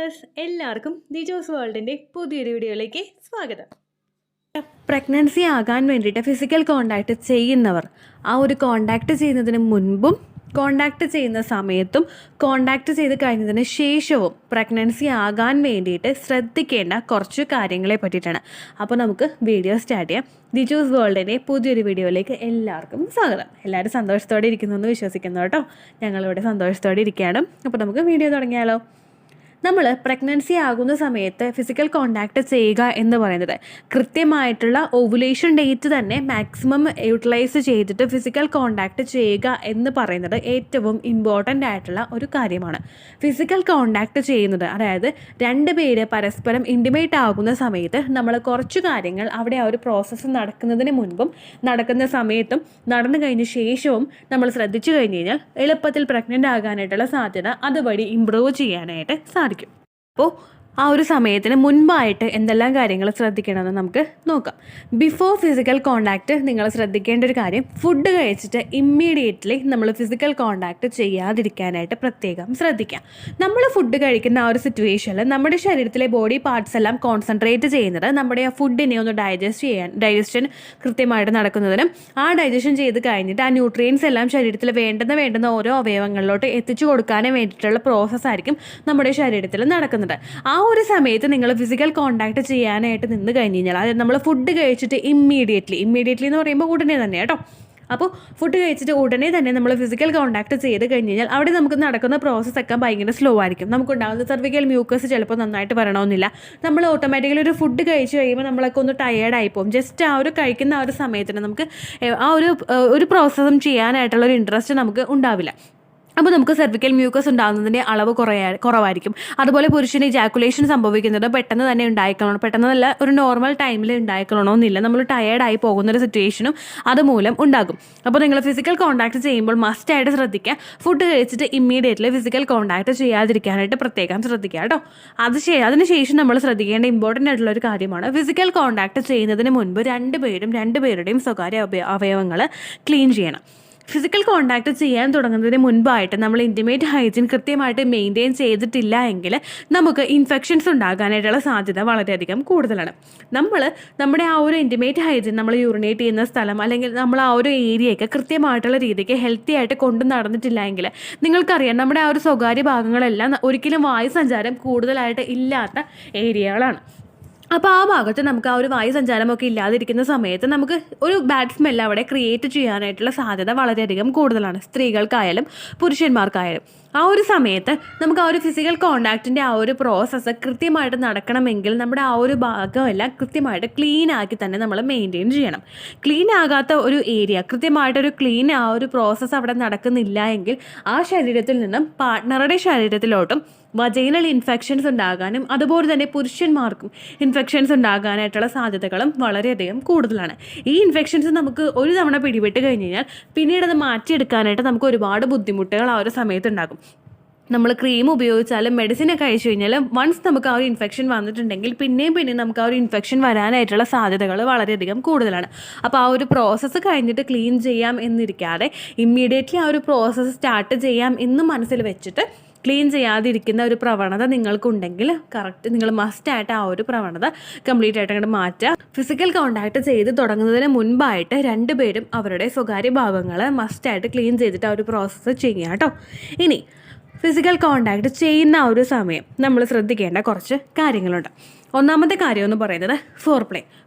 Viewers എല്ലാവർക്കും ദിജോസ് വേൾഡിൻ്റെ പുതിയൊരു വീഡിയോയിലേക്ക് സ്വാഗതം. പ്രഗ്നൻസി ആകാൻ വേണ്ടിയിട്ട് ഫിസിക്കൽ കോണ്ടാക്ട് ചെയ്യുന്നവർ ആ ഒരു കോണ്ടാക്ട് ചെയ്യുന്നതിന് മുൻപും കോണ്ടാക്ട് ചെയ്യുന്ന സമയത്തും കോണ്ടാക്ട് ചെയ്ത് കഴിഞ്ഞതിന് ശേഷവും പ്രഗ്നൻസി ആകാൻ വേണ്ടിയിട്ട് ശ്രദ്ധിക്കേണ്ട കുറച്ച് കാര്യങ്ങളെ പറ്റിയിട്ടാണ്. അപ്പോൾ നമുക്ക് വീഡിയോ സ്റ്റാർട്ട് ചെയ്യാം. ദിജോസ് വേൾഡിൻ്റെ പുതിയൊരു വീഡിയോയിലേക്ക് എല്ലാവർക്കും സ്വാഗതം. എല്ലാവരും സന്തോഷത്തോടെ ഇരിക്കുന്നു എന്ന് വിശ്വസിക്കുന്നു കേട്ടോ. ഞങ്ങളിവിടെ സന്തോഷത്തോടെ ഇരിക്കുകയാണ്. അപ്പോൾ നമുക്ക് വീഡിയോ തുടങ്ങിയാലോ. നമ്മൾ പ്രഗ്നൻസി ആകുന്ന സമയത്ത് ഫിസിക്കൽ കോണ്ടാക്ട് ചെയ്യുക എന്ന് പറയുന്നത് കൃത്യമായിട്ടുള്ള ഓവുലേഷൻ ഡേറ്റ് തന്നെ മാക്സിമം യൂട്ടിലൈസ് ചെയ്തിട്ട് ഫിസിക്കൽ കോണ്ടാക്ട് ചെയ്യുക എന്ന് പറയുന്നത് ഏറ്റവും ഇമ്പോർട്ടൻ്റ് ആയിട്ടുള്ള ഒരു കാര്യമാണ്. ഫിസിക്കൽ കോണ്ടാക്ട് ചെയ്യുന്നത് അതായത് രണ്ട് പേര് പരസ്പരം ഇൻറ്റിമേറ്റ് ആകുന്ന സമയത്ത് നമ്മൾ കുറച്ച് കാര്യങ്ങൾ അവിടെ ആ ഒരു പ്രോസസ്സ് നടക്കുന്നതിന് മുൻപും നടക്കുന്ന സമയത്തും നടന്നു കഴിഞ്ഞ ശേഷവും നമ്മൾ ശ്രദ്ധിച്ചു കഴിഞ്ഞ് കഴിഞ്ഞാൽ എളുപ്പത്തിൽ പ്രഗ്നൻ്റ് ആകാനായിട്ടുള്ള സാധ്യത അതുവഴി ഇമ്പ്രൂവ് ചെയ്യാനായിട്ട് സാധിക്കും. അപ്പോൾ ആ ഒരു സമയത്തിന് മുൻപായിട്ട് എന്തെല്ലാം കാര്യങ്ങൾ ശ്രദ്ധിക്കണമെന്ന് നമുക്ക് നോക്കാം. ബിഫോർ ഫിസിക്കൽ കോണ്ടാക്ട് നിങ്ങൾ ശ്രദ്ധിക്കേണ്ട ഒരു കാര്യം, ഫുഡ് കഴിച്ചിട്ട് ഇമ്മീഡിയറ്റ്ലി നമ്മൾ ഫിസിക്കൽ കോണ്ടാക്ട് ചെയ്യാതിരിക്കാനായിട്ട് പ്രത്യേകം ശ്രദ്ധിക്കാം. നമ്മൾ ഫുഡ് കഴിക്കുന്ന ആ ഒരു സിറ്റുവേഷനിൽ നമ്മുടെ ശരീരത്തിലെ ബോഡി പാർട്സ് എല്ലാം കോൺസെൻട്രേറ്റ് ചെയ്യുന്നത് നമ്മുടെ ആ ഫുഡിനെ ഒന്ന് ഡൈജഷൻ കൃത്യമായിട്ട് നടക്കുന്നതിനും ആ ഡൈജഷൻ ചെയ്ത് കഴിഞ്ഞിട്ട് ആ ന്യൂട്രിയൻസ് എല്ലാം ശരീരത്തിൽ വേണ്ടുന്ന ഓരോ അവയവങ്ങളിലോട്ട് എത്തിച്ചു കൊടുക്കാനും വേണ്ടിയിട്ടുള്ള പ്രോസസ്സായിരിക്കും നമ്മുടെ ശരീരത്തിൽ നടക്കുന്നത്. ആ ഒരു സമയത്ത് നിങ്ങൾ ഫിസിക്കൽ കോണ്ടാക്ട് ചെയ്യാനായിട്ട് നിന്ന് കഴിഞ്ഞ് കഴിഞ്ഞാൽ, അതായത് നമ്മൾ ഫുഡ് കഴിച്ചിട്ട് ഇമ്മീഡിയറ്റ്ലി എന്ന് പറയുമ്പോൾ ഉടനെ തന്നെ കേട്ടോ. അപ്പോൾ ഫുഡ് കഴിച്ചിട്ട് ഉടനെ തന്നെ നമ്മൾ ഫിസിക്കൽ കോണ്ടാക്ട് ചെയ്ത് കഴിഞ്ഞ് കഴിഞ്ഞാൽ അവിടെ നമുക്ക് നടക്കുന്ന പ്രോസസ്സൊക്കെ ഭയങ്കര സ്ലോ ആയിരിക്കും. നമുക്കുണ്ടാകുന്ന സർവിക്കൽ മ്യൂക്കസ് ചിലപ്പോൾ നന്നായിട്ട് വരണമെന്നില്ല. നമ്മൾ ഓട്ടോമാറ്റിക്കലി ഒരു ഫുഡ് കഴിച്ച് കഴിയുമ്പോൾ നമ്മളൊക്കെ ഒന്ന് ടയേർഡായി പോകും. ജസ്റ്റ് ആ ഒരു കഴിക്കുന്ന ആ ഒരു സമയത്തിന് നമുക്ക് ആ ഒരു പ്രോസസ്സും ചെയ്യാനായിട്ടുള്ള ഒരു ഇൻട്രസ്റ്റ് നമുക്ക് ഉണ്ടാവില്ല. അപ്പോൾ നമുക്ക് സെർവിക്കൽ മ്യൂക്കസ് ഉണ്ടാകുന്നതിൻ്റെ അളവ് കുറവായിരിക്കും. അതുപോലെ പുരുഷന് ഇജാക്കുലേഷൻ സംഭവിക്കുന്നത് പെട്ടെന്ന് തന്നെ ഉണ്ടായിക്കൊള്ളണം, പെട്ടെന്നല്ല ഒരു നോർമൽ ടൈമിൽ ഉണ്ടായിക്കൊള്ളണമെന്നില്ല. നമ്മൾ ടയേർഡായി പോകുന്നൊരു സിറ്റുവേഷനും അതുമൂലം ഉണ്ടാകും. അപ്പോൾ നിങ്ങൾ ഫിസിക്കൽ കോണ്ടാക്ട് ചെയ്യുമ്പോൾ മസ്റ്റായിട്ട് ശ്രദ്ധിക്കുക, ഫുഡ് കഴിച്ചിട്ട് ഇമ്മീഡിയറ്റ്ലി ഫിസിക്കൽ കോണ്ടാക്ട് ചെയ്യാതിരിക്കാനായിട്ട് പ്രത്യേകം ശ്രദ്ധിക്കുക കേട്ടോ. അതിനുശേഷം നമ്മൾ ശ്രദ്ധിക്കേണ്ട ഇമ്പോർട്ടൻ്റ് ആയിട്ടുള്ള ഒരു കാര്യമാണ്, ഫിസിക്കൽ കോണ്ടാക്ട് ചെയ്യുന്നതിന് മുൻപ് രണ്ടുപേരുടെയും സ്വകാര്യ അവയവങ്ങൾ ക്ലീൻ ചെയ്യണം. ഫിസിക്കൽ കോണ്ടാക്ട് ചെയ്യാൻ തുടങ്ങുന്നതിന് മുൻപായിട്ട് നമ്മൾ ഇൻറ്റിമേറ്റ് ഹൈജീൻ കൃത്യമായിട്ട് മെയിൻറ്റെയിൻ ചെയ്തിട്ടില്ല എങ്കിൽ നമുക്ക് ഇൻഫെക്ഷൻസ് ഉണ്ടാകാനായിട്ടുള്ള സാധ്യത വളരെയധികം കൂടുതലാണ്. നമ്മുടെ ആ ഒരു ഇൻറ്റിമേറ്റ് ഹൈജീൻ, നമ്മൾ യൂറിനേറ്റ് ചെയ്യുന്ന സ്ഥലം അല്ലെങ്കിൽ നമ്മൾ ആ ഒരു ഏരിയയൊക്കെ കൃത്യമായിട്ടുള്ള രീതിക്ക് ഹെൽത്തി ആയിട്ട് കൊണ്ടു നടന്നിട്ടില്ല എങ്കിൽ നിങ്ങൾക്കറിയാം നമ്മുടെ ആ ഒരു സ്വകാര്യ ഭാഗങ്ങളെല്ലാം ഒരിക്കലും വായു സഞ്ചാരം കൂടുതലായിട്ട് ഇല്ലാത്ത ഏരിയകളാണ്. അപ്പോൾ ആ ഭാഗത്ത് നമുക്ക് ആ ഒരു വായു സഞ്ചാരമൊക്കെ ഇല്ലാതിരിക്കുന്ന സമയത്ത് നമുക്ക് ഒരു ബാഡ് സ്മെല്ല് അവിടെ ക്രിയേറ്റ് ചെയ്യാനായിട്ടുള്ള സാധ്യത വളരെയധികം കൂടുതലാണ്, സ്ത്രീകൾക്കായാലും പുരുഷന്മാർക്കായാലും. ആ ഒരു സമയത്ത് നമുക്ക് ആ ഒരു ഫിസിക്കൽ കോണ്ടാക്റ്റിൻ്റെ ആ ഒരു പ്രോസസ്സ് കൃത്യമായിട്ട് നടക്കണമെങ്കിൽ നമ്മുടെ ആ ഒരു ഭാഗമെല്ലാം കൃത്യമായിട്ട് ക്ലീൻ ആക്കി തന്നെ നമ്മൾ മെയിൻറ്റെയിൻ ചെയ്യണം. ക്ലീൻ ആകാത്ത ഒരു ഏരിയ, കൃത്യമായിട്ടൊരു ക്ലീൻ ആ ഒരു പ്രോസസ്സ് അവിടെ നടക്കുന്നില്ല എങ്കിൽ ആ ശരീരത്തിൽ നിന്നും പാർട്ട്ണറുടെ ശരീരത്തിലോട്ടും വജൈനൽ ഇൻഫെക്ഷൻസ് ഉണ്ടാകാനും അതുപോലെ തന്നെ പുരുഷന്മാർക്കും ഇൻഫെക്ഷൻസ് ഉണ്ടാകാനായിട്ടുള്ള സാധ്യതകളും വളരെയധികം കൂടുതലാണ്. ഈ ഇൻഫെക്ഷൻസ് നമുക്ക് ഒരു തവണ പിടിപെട്ട് കഴിഞ്ഞ് കഴിഞ്ഞാൽ പിന്നീട് അത് മാറ്റിയെടുക്കാനായിട്ട് നമുക്ക് ഒരുപാട് ബുദ്ധിമുട്ടുകൾ ആ ഒരു സമയത്തുണ്ടാകും. നമ്മൾ ക്രീം ഉപയോഗിച്ചാലും മെഡിസിനൊക്കെ കഴിച്ചു കഴിഞ്ഞാലും വൺസ് നമുക്ക് ആ ഒരു ഇൻഫെക്ഷൻ വന്നിട്ടുണ്ടെങ്കിൽ പിന്നെയും നമുക്ക് ആ ഒരു ഇൻഫെക്ഷൻ വരാനായിട്ടുള്ള സാധ്യതകൾ വളരെയധികം കൂടുതലാണ്. അപ്പോൾ ആ ഒരു പ്രോസസ്സ് കഴിഞ്ഞിട്ട് ക്ലീൻ ചെയ്യാം എന്നിരിക്കാതെ ഇമ്മീഡിയറ്റ്ലി ആ ഒരു പ്രോസസ്സ് സ്റ്റാർട്ട് ചെയ്യാം എന്ന് മനസ്സിൽ വെച്ചിട്ട് ക്ലീൻ ചെയ്യാതിരിക്കുന്ന ഒരു പ്രവണത നിങ്ങൾക്കുണ്ടെങ്കിൽ കറക്റ്റ് നിങ്ങൾ മസ്റ്റായിട്ട് ആ ഒരു പ്രവണത കംപ്ലീറ്റ് ആയിട്ട് അങ്ങോട്ട് മാറ്റുക. ഫിസിക്കൽ കോണ്ടാക്ട് ചെയ്ത് തുടങ്ങുന്നതിന് മുൻപായിട്ട് രണ്ടുപേരും അവരുടെ സ്വകാര്യ ഭാഗങ്ങൾ മസ്റ്റായിട്ട് ക്ലീൻ ചെയ്തിട്ട് ആ ഒരു പ്രോസസ്സ് ചെയ്യുക കേട്ടോ. ഇനി ഫിസിക്കൽ കോണ്ടാക്ട് ചെയ്യുന്ന ആ ഒരു സമയം നമ്മൾ ശ്രദ്ധിക്കേണ്ട കുറച്ച് കാര്യങ്ങളുണ്ട്. ഒന്നാമത്തെ കാര്യം എന്ന് പറയുന്നത്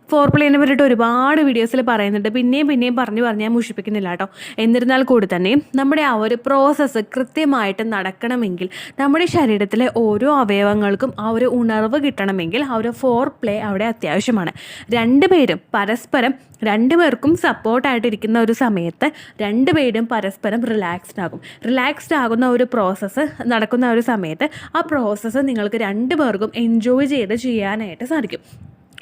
ഫോർപ്ലേനെ പറ്റിയിട്ട് ഒരുപാട് വീഡിയോസിൽ പറയുന്നുണ്ട്. പിന്നെയും പറഞ്ഞ് ഞാൻ മുഷിപ്പിക്കുന്നില്ല കേട്ടോ. എന്നിരുന്നാൽ കൂടി തന്നെയും നമ്മുടെ ആ ഒരു പ്രോസസ്സ് കൃത്യമായിട്ട് നടക്കണമെങ്കിൽ നമ്മുടെ ശരീരത്തിലെ ഓരോ അവയവങ്ങൾക്കും ആ ഒരു ഉണർവ് കിട്ടണമെങ്കിൽ ആ ഒരു ഫോർപ്ലേ അവിടെ അത്യാവശ്യമാണ്. രണ്ടുപേർക്കും സപ്പോർട്ടായിട്ടിരിക്കുന്ന ഒരു സമയത്ത് രണ്ടുപേരും പരസ്പരം റിലാക്സ്ഡ് ആകുന്ന ഒരു പ്രോസസ്സ് നടക്കുന്ന ഒരു സമയത്ത് ആ പ്രോസസ്സ് നിങ്ങൾക്ക് രണ്ടുപേർക്കും എൻജോയ് ചെയ്ത് ചെയ്യാനായിട്ട് സാധിക്കും.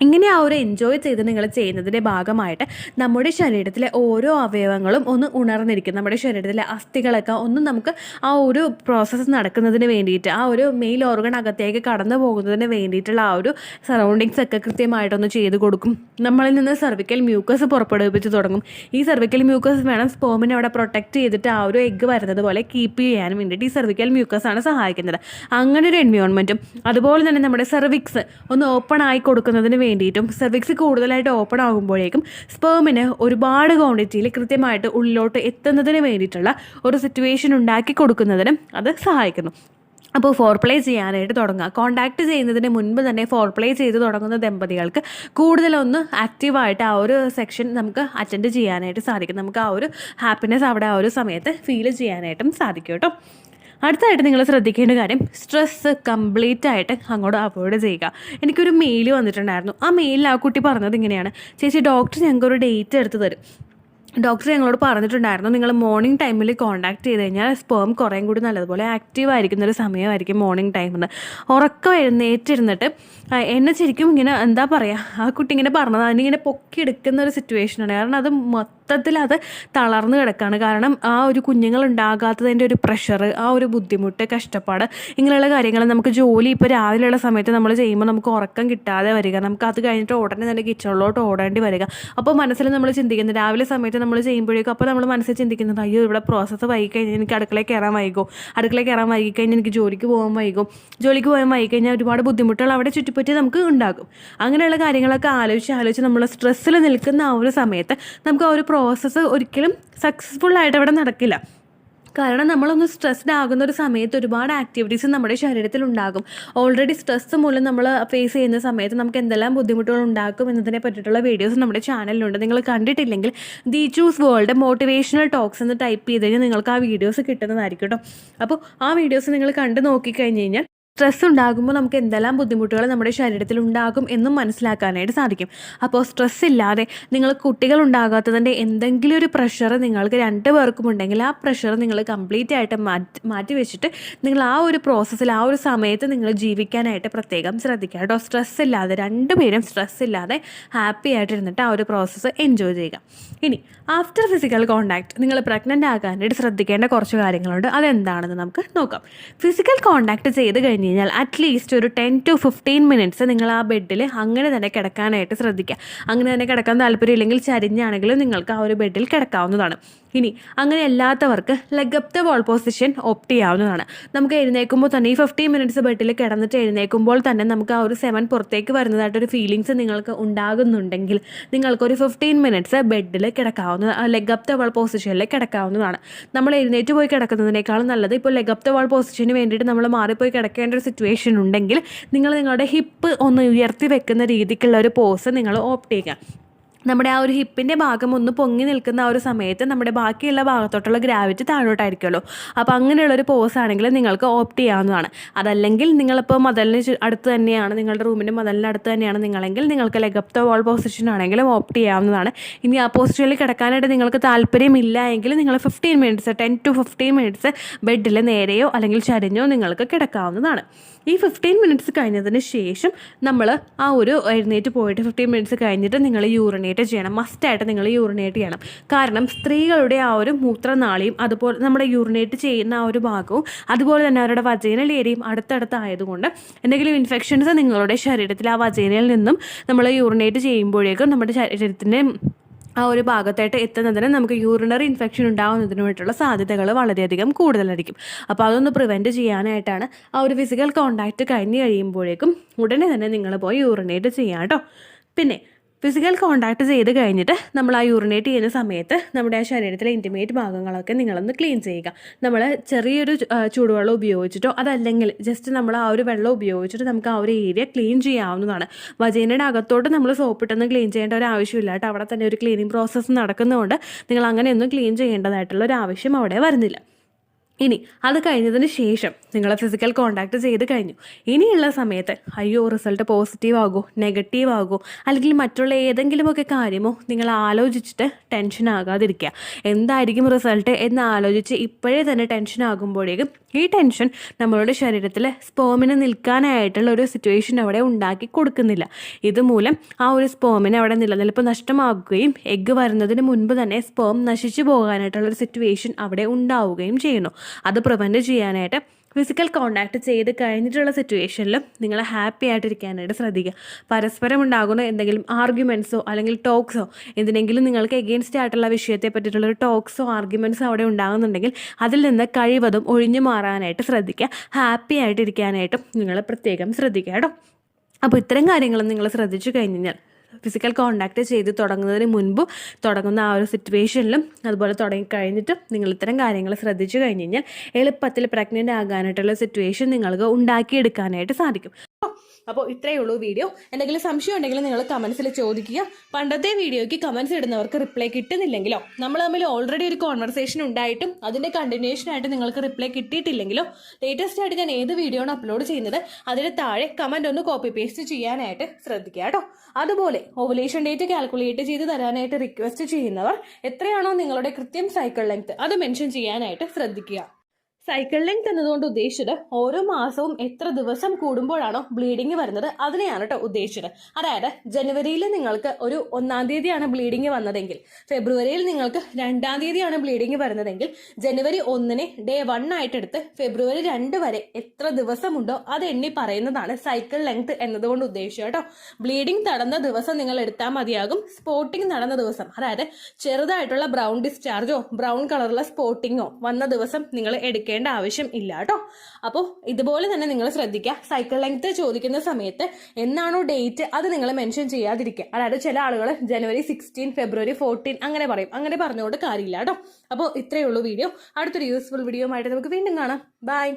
ഇങ്ങനെ ആ ഒരു എൻജോയ് ചെയ്ത് നിങ്ങൾ ചെയ്യുന്നതിൻ്റെ ഭാഗമായിട്ട് നമ്മുടെ ശരീരത്തിലെ ഓരോ അവയവങ്ങളും ഒന്ന് ഉണർന്നിരിക്കും. നമ്മുടെ ശരീരത്തിലെ അസ്ഥികളൊക്കെ ഒന്ന് നമുക്ക് ആ ഒരു പ്രോസസ്സ് നടക്കുന്നതിന് വേണ്ടിയിട്ട്, ആ ഒരു മെയിൽ ഓർഗൺ അകത്തേക്ക് കടന്നു പോകുന്നതിന് വേണ്ടിയിട്ടുള്ള ആ ഒരു സറൗണ്ടിങ്സ് ഒക്കെ കൃത്യമായിട്ടൊന്ന് ചെയ്ത് കൊടുക്കും. നമ്മളിൽ നിന്ന് സെർവിക്കൽ മ്യൂക്കസ് പുറപ്പെടുവിപ്പിച്ച് തുടങ്ങും. ഈ സെർവിക്കൽ മ്യൂക്കസ് വേണം സ്പേമിനെ അവിടെ പ്രൊട്ടക്റ്റ് ചെയ്തിട്ട് ആ ഒരു എഗ്ഗ് വരുന്നത് പോലെ കീപ്പ് ചെയ്യാൻ വേണ്ടിയിട്ട് ഈ സെർവിക്കൽ മ്യൂക്കസ് ആണ് സഹായിക്കുന്നത്. അങ്ങനെ ഒരു എൻവയോൺമെൻറ്റും അതുപോലെ തന്നെ നമ്മുടെ സെർവിക്സ് ഒന്ന് ഓപ്പൺ ആയി കൊടുക്കുന്നതിന് വേണ്ടിയിട്ടും, സെർവിക്സ് കൂടുതലായിട്ട് ഓപ്പൺ ആകുമ്പോഴേക്കും സ്പേമിന് ഒരുപാട് ക്വാണ്ടിറ്റിയിൽ കൃത്യമായിട്ട് ഉള്ളിലോട്ട് എത്തുന്നതിന് വേണ്ടിയിട്ടുള്ള ഒരു സിറ്റുവേഷൻ ഉണ്ടാക്കി കൊടുക്കുന്നതിനും അത് സഹായിക്കുന്നു. അപ്പോൾ ഫോർപ്ലേ ചെയ്യാനായിട്ട് തുടങ്ങുക. കോൺടാക്റ്റ് ചെയ്യുന്നതിന് മുൻപ് തന്നെ ഫോർപ്ലേ ചെയ്ത് തുടങ്ങുന്ന ദമ്പതികൾക്ക് കൂടുതലൊന്ന് ആക്റ്റീവായിട്ട് ആ ഒരു സെക്ഷൻ നമുക്ക് അറ്റൻഡ് ചെയ്യാനായിട്ട് സാധിക്കും. നമുക്ക് ആ ഒരു ഹാപ്പിനെസ് അവിടെ ആ ഒരു സമയത്ത് ഫീൽ ചെയ്യാനായിട്ടും സാധിക്കും കേട്ടോ. അടുത്തായിട്ട് നിങ്ങൾ ശ്രദ്ധിക്കേണ്ട കാര്യം, സ്ട്രെസ്സ് കംപ്ലീറ്റ് ആയിട്ട് അങ്ങോട്ട് അവോയ്ഡ് ചെയ്യുക. എനിക്കൊരു മെയിൽ വന്നിട്ടുണ്ടായിരുന്നു. ആ മെയിലിൽ ആ കുട്ടി പറഞ്ഞത് ഇങ്ങനെയാണ്: ചേച്ചി, ഡോക്ടർ ഞങ്ങൾക്കൊരു ഡേറ്റ് എടുത്ത് തരും. ഡോക്ടർ ഞങ്ങളോട് പറഞ്ഞിട്ടുണ്ടായിരുന്നു, നിങ്ങൾ മോർണിംഗ് ടൈമിൽ കോൺടാക്ട് ചെയ്ത് കഴിഞ്ഞാൽ സ്പേം കുറേയും കൂടി നല്ലതുപോലെ ആക്റ്റീവ് ആയിരിക്കുന്നൊരു സമയമായിരിക്കും മോർണിംഗ് ടൈമിന്. ഉറക്കം എഴുന്നേറ്റിരുന്നിട്ട് എന്നെ ശരിക്കും ഇങ്ങനെ എന്താ പറയുക, ആ കുട്ടി ഇങ്ങനെ പറഞ്ഞത് അതിനിങ്ങനെ പൊക്കിയെടുക്കുന്ന ഒരു സിറ്റുവേഷനാണ്. കാരണം അത് മൊത്തത്തിൽ അത് തളർന്ന് കിടക്കുകയാണ്. കാരണം ആ ഒരു കുഞ്ഞുങ്ങൾ ഉണ്ടാകാത്തതിൻ്റെ ഒരു പ്രഷർ, ആ ഒരു ബുദ്ധിമുട്ട്, കഷ്ടപ്പാട്, ഇങ്ങനെയുള്ള കാര്യങ്ങൾ നമുക്ക് ജോലി ഇപ്പോൾ രാവിലെയുള്ള സമയത്ത് നമ്മൾ ചെയ്യുമ്പോൾ നമുക്ക് ഉറക്കം കിട്ടാതെ വരിക, നമുക്ക് അത് കഴിഞ്ഞിട്ട് ഉടനെ തന്നെ കിച്ചണിലോട്ട് ഓടേണ്ടി വരിക. അപ്പോൾ മനസ്സിൽ നമ്മൾ ചിന്തിക്കുന്നത്, രാവിലെ സമയത്ത് നമ്മൾ ചെയ്യുമ്പോഴേക്കും അപ്പോൾ നമ്മൾ മനസ്സിൽ ചിന്തിക്കുന്നത്, അയ്യോ ഇവിടെ പ്രോസസ്സ് വൈകിക്കഴിഞ്ഞാൽ എനിക്ക് അടുക്കളയിൽ കയറാൻ വൈകിക്കഴിഞ്ഞാൽ എനിക്ക് ജോലിക്ക് പോകാൻ വൈകിക്കഴിഞ്ഞാൽ ഒരുപാട് ബുദ്ധിമുട്ടുകൾ അവിടെ ചുറ്റിപ്പറ്റി നമുക്ക് ഉണ്ടാകും. അങ്ങനെയുള്ള കാര്യങ്ങളൊക്കെ ആലോചിച്ച് നമ്മൾ സ്ട്രെസ്സിൽ നിൽക്കുന്ന ആ ഒരു സമയത്ത് നമുക്ക് ആ ഒരു പ്രോസസ്സ് ഒരിക്കലും സക്സസ്ഫുള്ളായിട്ട് അവിടെ നടക്കില്ല. കാരണം നമ്മളൊന്ന് സ്ട്രെസ്ഡ് ആകുന്ന ഒരു സമയത്ത് ഒരുപാട് ആക്ടിവിറ്റീസ് നമ്മുടെ ശരീരത്തിൽ ഉണ്ടാകും. ഓൾറെഡി സ്ട്രെസ്സ് മൂലം നമ്മൾ ഫേസ് ചെയ്യുന്ന സമയത്ത് നമുക്ക് എന്തെല്ലാം ബുദ്ധിമുട്ടുകൾ ഉണ്ടാക്കും എന്നതിനെ പറ്റിയിട്ടുള്ള വീഡിയോസ് നമ്മുടെ ചാനലിലുണ്ട്. നിങ്ങൾ കണ്ടിട്ടില്ലെങ്കിൽ the choose world motivational talks എന്ന് ടൈപ്പ് ചെയ്ത് കഴിഞ്ഞാൽ നിങ്ങൾക്ക് ആ വീഡിയോസ് കിട്ടുന്നതായിരിക്കും കേട്ടോ. അപ്പോൾ ആ വീഡിയോസ് നിങ്ങൾ കണ്ടു നോക്കിക്കഴിഞ്ഞ് കഴിഞ്ഞാൽ സ്ട്രെസ് ഉണ്ടാകുമ്പോൾ നമുക്ക് എന്തെല്ലാം ബുദ്ധിമുട്ടുകൾ നമ്മുടെ ശരീരത്തിൽ ഉണ്ടാകും എന്നും മനസ്സിലാക്കാനായിട്ട് സാധിക്കും. അപ്പോൾ സ്ട്രെസ് ഇല്ലാതെ നിങ്ങൾ കുട്ടികൾ ഉണ്ടാകാത്തതിൻ്റെ എന്തെങ്കിലും ഒരു പ്രഷർ നിങ്ങൾക്ക് രണ്ടു പേർക്കും ഉണ്ടെങ്കിൽ ആ പ്രഷർ നിങ്ങൾ കംപ്ലീറ്റ് ആയിട്ട് മാറ്റി വെച്ചിട്ട് നിങ്ങൾ ആ ഒരു പ്രോസസ്സിൽ ആ ഒരു സമയത്ത് നിങ്ങൾ ജീവിക്കാനായിട്ട് പ്രത്യേകം ശ്രദ്ധിക്കുക കേട്ടോ. സ്ട്രെസ് ഇല്ലാതെ, രണ്ടുപേരും സ്ട്രെസ് ഇല്ലാതെ ഹാപ്പി ആയിട്ടിരുന്നിട്ട് ആ ഒരു പ്രോസസ്സ് എൻജോയ് ചെയ്യുക. ഇനി ആഫ്റ്റർ ഫിസിക്കൽ കോണ്ടാക്ട് നിങ്ങൾ പ്രഗ്നൻ്റ് ആകാനായിട്ട് ശ്രദ്ധിക്കേണ്ട കുറച്ച് കാര്യങ്ങളുണ്ട്. അതെന്താണെന്ന് നമുക്ക് നോക്കാം. ഫിസിക്കൽ കോണ്ടാക്ട് ചെയ്ത് കഴിഞ്ഞാൽ അറ്റ്ലീസ്റ്റ് ഒരു 10 to 15 മിനിറ്റ്സ് നിങ്ങൾ ആ ബെഡിൽ അങ്ങനെ തന്നെ കിടക്കാനായിട്ട് ശ്രദ്ധിക്കുക. അങ്ങനെ തന്നെ കിടക്കാൻ താല്പര്യമില്ലെങ്കിൽ ചരിഞ്ഞാണെങ്കിലും നിങ്ങൾക്ക് ആ ഒരു ബെഡിൽ കിടക്കാവുന്നതാണ്. ഇനി അങ്ങനെ അല്ലാത്തവർക്ക് leg up the wall position opt ചെയ്യാവുന്നതാണ്. നമുക്ക് എഴുന്നേൽക്കുമ്പോൾ തന്നെ ഈ 15 മിനിറ്റ്സ് ബെഡിൽ കിടന്നിട്ട് എഴുന്നേൽക്കുമ്പോൾ തന്നെ നമുക്ക് ആ ഒരു 7 പുറത്തേക്ക് വരുന്നതായിട്ടൊരു ഫീലിങ്സ് നിങ്ങൾക്ക് ഉണ്ടാകുന്നുണ്ടെങ്കിൽ നിങ്ങൾക്കൊരു 15 മിനിറ്റ്സ് ബെഡിൽ ലെഗ് അപ്പ് ദ വാൾ പൊസിഷനിൽ കിടക്കാവുന്നതാണ്. നമ്മൾ എഴുന്നേറ്റ് പോയി കിടക്കുന്നതിനേക്കാളും നല്ലത് ഇപ്പോൾ ലെഗ് അപ്പ് ദ വാൾ പൊസിഷന് വേണ്ടിയിട്ട് നമ്മൾ മാറിപ്പോയി കിടക്കേണ്ട ഒരു സിറ്റുവേഷൻ ഉണ്ടെങ്കിൽ നിങ്ങൾ നിങ്ങളുടെ ഹിപ്പ് ഒന്ന് ഉയർത്തി വെക്കുന്ന രീതിക്കുള്ള ഒരു പോസ് നിങ്ങൾ ഓപ്റ്റ് ചെയ്യുക. നമ്മുടെ ആ ഒരു ഹിപ്പിൻ്റെ ഭാഗം ഒന്ന് പൊങ്ങി നിൽക്കുന്ന ആ ഒരു സമയത്ത് നമ്മുടെ ബാക്കിയുള്ള ഭാഗത്തോട്ടുള്ള ഗ്രാവിറ്റി താഴോട്ടായിരിക്കുമല്ലോ. അപ്പോൾ അങ്ങനെയുള്ളൊരു പോസ് ആണെങ്കിൽ നിങ്ങൾക്ക് ഓപ്റ്റ് ചെയ്യാവുന്നതാണ്. അതല്ലെങ്കിൽ നിങ്ങളിപ്പോൾ മതിലിന് അടുത്ത് തന്നെയാണ്, നിങ്ങളുടെ റൂമിൻ്റെ മതിലിൻ്റെ അടുത്ത് തന്നെയാണ് നിങ്ങളെങ്കിൽ നിങ്ങൾക്ക് leg up the wall position ആണെങ്കിലും ഓപ്റ്റ് ചെയ്യാവുന്നതാണ്. ഇനി ആ പൊസിഷനിൽ കിടക്കാനായിട്ട് നിങ്ങൾക്ക് താല്പര്യമില്ല എങ്കിൽ നിങ്ങൾ 15 മിനിറ്റ്സ് 10 to 15 മിനിറ്റ്സ് ബെഡിൽ നേരെയോ അല്ലെങ്കിൽ ചരിഞ്ഞോ നിങ്ങൾക്ക് കിടക്കാവുന്നതാണ്. ഈ 15 മിനിറ്റ്സ് കഴിഞ്ഞതിന് ശേഷം നമ്മൾ ആ ഒരു എഴുന്നേറ്റ് പോയിട്ട് 15 മിനിറ്റ്സ് കഴിഞ്ഞിട്ട് നിങ്ങൾ യൂറിനേറ്റ് ചെയ്യണം. മസ്റ്റായിട്ട് നിങ്ങൾ യൂറിനേറ്റ് ചെയ്യണം. കാരണം സ്ത്രീകളുടെ ആ ഒരു മൂത്രനാളിയും അതുപോലെ നമ്മുടെ യൂറിനേറ്റ് ചെയ്യുന്ന ആ ഒരു ഭാഗവും അതുപോലെ തന്നെ അവരുടെ വജൈനൽ ഏരിയയും അടുത്തടുത്തായതുകൊണ്ട് എന്തെങ്കിലും ഇൻഫെക്ഷൻസ് നിങ്ങളുടെ ശരീരത്തിൽ ആ വജൈനയിൽ നിന്നും നമ്മൾ യൂറിനേറ്റ് ചെയ്യുമ്പോഴേക്കും നമ്മുടെ ശരീരത്തിൻ്റെ ആ ഒരു ഭാഗത്തായിട്ട് എത്തുന്നതിന് നമുക്ക് യൂറിനറി ഇൻഫെക്ഷൻ ഉണ്ടാകുന്നതിനായിട്ടുള്ള സാധ്യതകൾ വളരെയധികം കൂടുതലായിരിക്കും. അപ്പോൾ അതൊന്ന് പ്രിവെൻറ്റ് ചെയ്യാനായിട്ടാണ് ആ ഒരു ഫിസിക്കൽ കോണ്ടാക്റ്റ് കഴിഞ്ഞ് കഴിയുമ്പോഴേക്കും ഉടനെ തന്നെ നിങ്ങൾ പോയി യൂറിനേറ്റ് ചെയ്യാം കേട്ടോ. പിന്നെ ഫിസിക്കൽ കോണ്ടാക്ട് ചെയ്ത് കഴിഞ്ഞിട്ട് നമ്മൾ ആ യൂറിനേറ്റ് ചെയ്യുന്ന സമയത്ത് നമ്മുടെ ആ ശരീരത്തിലെ ഇൻറ്റിമേറ്റ് ഭാഗങ്ങളൊക്കെ നിങ്ങളൊന്ന് ക്ലീൻ ചെയ്യുക. നമ്മൾ ചെറിയൊരു ചൂടുവെള്ളം ഉപയോഗിച്ചിട്ടോ അതല്ലെങ്കിൽ ജസ്റ്റ് നമ്മൾ ആ ഒരു വെള്ളം ഉപയോഗിച്ചിട്ട് നമുക്ക് ആ ഒരു ഏരിയ ക്ലീൻ ചെയ്യാവുന്നതാണ്. വജൈനയുടെ അകത്തോട്ട് നമ്മൾ സോപ്പിട്ടൊന്നും ക്ലീൻ ചെയ്യേണ്ട ഒരു ആവശ്യമില്ല കേട്ടോ. അവിടെ തന്നെ ഒരു ക്ലീനിങ് പ്രോസസ്സ് നടക്കുന്നതുകൊണ്ട് നിങ്ങൾ അങ്ങനെയൊന്നും ക്ലീൻ ചെയ്യേണ്ടതായിട്ടുള്ള ഒരു ആവശ്യം അവിടെ വരുന്നില്ല. ഇനി അത് കഴിഞ്ഞതിന് ശേഷം നിങ്ങൾ ഫിസിക്കൽ കോണ്ടാക്ട് ചെയ്ത് കഴിഞ്ഞു. ഇനിയുള്ള സമയത്ത് അയ്യോ റിസൾട്ട് പോസിറ്റീവ് ആകുമോ നെഗറ്റീവ് ആകുമോ അല്ലെങ്കിൽ മറ്റുള്ള ഏതെങ്കിലുമൊക്കെ കാര്യമോ നിങ്ങൾ ആലോചിച്ചിട്ട് ടെൻഷൻ ആകാതിരിക്കുക. എന്തായിരിക്കും റിസൾട്ട് എന്ന് ആലോചിച്ച് ഇപ്പോഴേ തന്നെ ടെൻഷൻ ആകുമ്പോഴേക്കും ഈ ടെൻഷൻ നമ്മളുടെ ശരീരത്തിൽ സ്പേമിന് നിൽക്കാനായിട്ടുള്ള ഒരു സിറ്റുവേഷൻ അവിടെ ഉണ്ടാക്കി കൊടുക്കുന്നില്ല. ഇതുമൂലം ആ ഒരു സ്പേമിന് അവിടെ നിലനിൽപ്പ് നഷ്ടമാകുകയും എഗ്ഗ് വരുന്നതിന് മുൻപ് തന്നെ സ്പേം നശിച്ചു പോകാനായിട്ടുള്ള ഒരു സിറ്റുവേഷൻ അവിടെ ഉണ്ടാവുകയും ചെയ്യുന്നു. അത് പ്രിവെൻറ്റ് ചെയ്യാനായിട്ട് ഫിസിക്കൽ കോണ്ടാക്ട് ചെയ്ത് കഴിഞ്ഞിട്ടുള്ള സിറ്റുവേഷനിലും നിങ്ങൾ ഹാപ്പി ആയിട്ടിരിക്കാനായിട്ട് ശ്രദ്ധിക്കുക. പരസ്പരം ഉണ്ടാകുന്ന എന്തെങ്കിലും ആർഗ്യുമെൻറ്റ്സോ അല്ലെങ്കിൽ ടോക്സോ എന്തിനെങ്കിലും നിങ്ങൾക്ക് എഗെയിൻസ്റ്റ് ആയിട്ടുള്ള വിഷയത്തെ പറ്റിയിട്ടുള്ളൊരു ടോക്സോ ആർഗ്യുമെൻറ്റ്സോ അവിടെ ഉണ്ടാകുന്നുണ്ടെങ്കിൽ അതിൽ നിന്ന് കഴിവതും ഒഴിഞ്ഞു മാറാനായിട്ട് ശ്രദ്ധിക്കുക. ഹാപ്പി ആയിട്ടിരിക്കാനായിട്ടും നിങ്ങൾ പ്രത്യേകം ശ്രദ്ധിക്കുക കേട്ടോ. അപ്പോൾ ഇത്തരം കാര്യങ്ങളും നിങ്ങൾ ശ്രദ്ധിച്ചു കഴിഞ്ഞാൽ ഫിസിക്കൽ കോണ്ടാക്ട് ചെയ്ത് തുടങ്ങുന്നതിന് മുൻപ് തുടങ്ങുന്ന ആ ഒരു സിറ്റുവേഷനിലും അതുപോലെ തുടങ്ങിക്കഴിഞ്ഞിട്ടും നിങ്ങൾ ഇത്തരം കാര്യങ്ങൾ ശ്രദ്ധിച്ചു കഴിഞ്ഞ് കഴിഞ്ഞാൽ എളുപ്പത്തിൽ പ്രഗ്നൻ്റ് ആകാനായിട്ടുള്ള സിറ്റുവേഷൻ നിങ്ങൾക്ക് ഉണ്ടാക്കിയെടുക്കാനായിട്ട് സാധിക്കും. അപ്പോൾ ഇത്രയേ ഉള്ളൂ വീഡിയോ. എന്തെങ്കിലും സംശയം ഉണ്ടെങ്കിൽ നിങ്ങൾ കമൻസിൽ ചോദിക്കുക. പണ്ടത്തെ വീഡിയോയ്ക്ക് കമൻസ് ഇടുന്നവർക്ക് റിപ്ലൈ കിട്ടുന്നില്ലെങ്കിലോ നമ്മൾ തമ്മിൽ ഓൾറെഡി ഒരു കോൺവെർസേഷൻ ഉണ്ടായിട്ടും അതിൻ്റെ കണ്ടിന്യൂഷൻ ആയിട്ട് നിങ്ങൾക്ക് റിപ്ലൈ കിട്ടിയിട്ടില്ലെങ്കിലോ ലേറ്റസ്റ്റ് ആയിട്ട് ഞാൻ ഏത് വീഡിയോ ആണ് അപ്ലോഡ് ചെയ്യുന്നത് അതിന് താഴെ കമൻറ്റ് ഒന്ന് കോപ്പി പേസ്റ്റ് ചെയ്യാനായിട്ട് ശ്രദ്ധിക്കുക കേട്ടോ. അതുപോലെ ഓവുലേഷൻ ഡേറ്റ് കാൽക്കുലേറ്റ് ചെയ്ത് തരാനായിട്ട് റിക്വസ്റ്റ് ചെയ്യുന്നവർ എത്രയാണോ നിങ്ങളുടെ കൃത്യം സൈക്കിൾ ലെങ്ത് അത് മെൻഷൻ ചെയ്യാനായിട്ട് ശ്രദ്ധിക്കുക. സൈക്കിൾ ലെങ്ത് എന്നതുകൊണ്ട് ഉദ്ദേശിച്ചത് ഓരോ മാസവും എത്ര ദിവസം കൂടുമ്പോഴാണോ ബ്ലീഡിങ് വരുന്നത് അതിനെയാണ് കേട്ടോ ഉദ്ദേശിച്ചത്. അതായത് ജനുവരിയിൽ നിങ്ങൾക്ക് ഒരു 1-ാം തീയതിയാണ് ബ്ലീഡിങ് വന്നതെങ്കിൽ ഫെബ്രുവരിയിൽ നിങ്ങൾക്ക് 2-ാം തീയതിയാണ് ബ്ലീഡിങ് വരുന്നതെങ്കിൽ ജനുവരി 1-ന് ഡേ 1 ആയിട്ട് എടുത്ത് ഫെബ്രുവരി 2 വരെ എത്ര ദിവസമുണ്ടോ അത് എണ്ണി പറയുന്നതാണ് സൈക്കിൾ ലെങ്ത് എന്നതുകൊണ്ട് ഉദ്ദേശിച്ചത് കേട്ടോ. ബ്ലീഡിങ് നടന്ന ദിവസം നിങ്ങൾ എടുത്താൽ മതിയാകും. സ്പോട്ടിങ് നടന്ന ദിവസം, അതായത് ചെറുതായിട്ടുള്ള ബ്രൗൺ ഡിസ്ചാർജോ ബ്രൗൺ കളറുള്ള സ്പോട്ടിങ്ങോ വന്ന ദിവസം നിങ്ങൾ എടുക്കേണ്ട ആവശ്യം ഇല്ല കേട്ടോ. അപ്പോൾ ഇതുപോലെ തന്നെ നിങ്ങൾ ശ്രദ്ധിക്കുക. സൈക്കിൾ ലെങ്ത് ചോദിക്കുന്ന സമയത്ത് എന്നാണോ ഡേറ്റ് അത് നിങ്ങൾ മെൻഷൻ ചെയ്യാതിരിക്കുക. അതായത് ചില ആളുകൾ ജനുവരി 16 ഫെബ്രുവരി 14 അങ്ങനെ പറയും. അങ്ങനെ പറഞ്ഞുകൊണ്ട് കാര്യമില്ല കേട്ടോ. അപ്പോൾ ഇത്രയേ ഉള്ളൂ വീഡിയോ. അടുത്തൊരു യൂസ്ഫുൾ വീഡിയോ ആയിട്ട് നമുക്ക് വീണ്ടും കാണാം. ബൈ.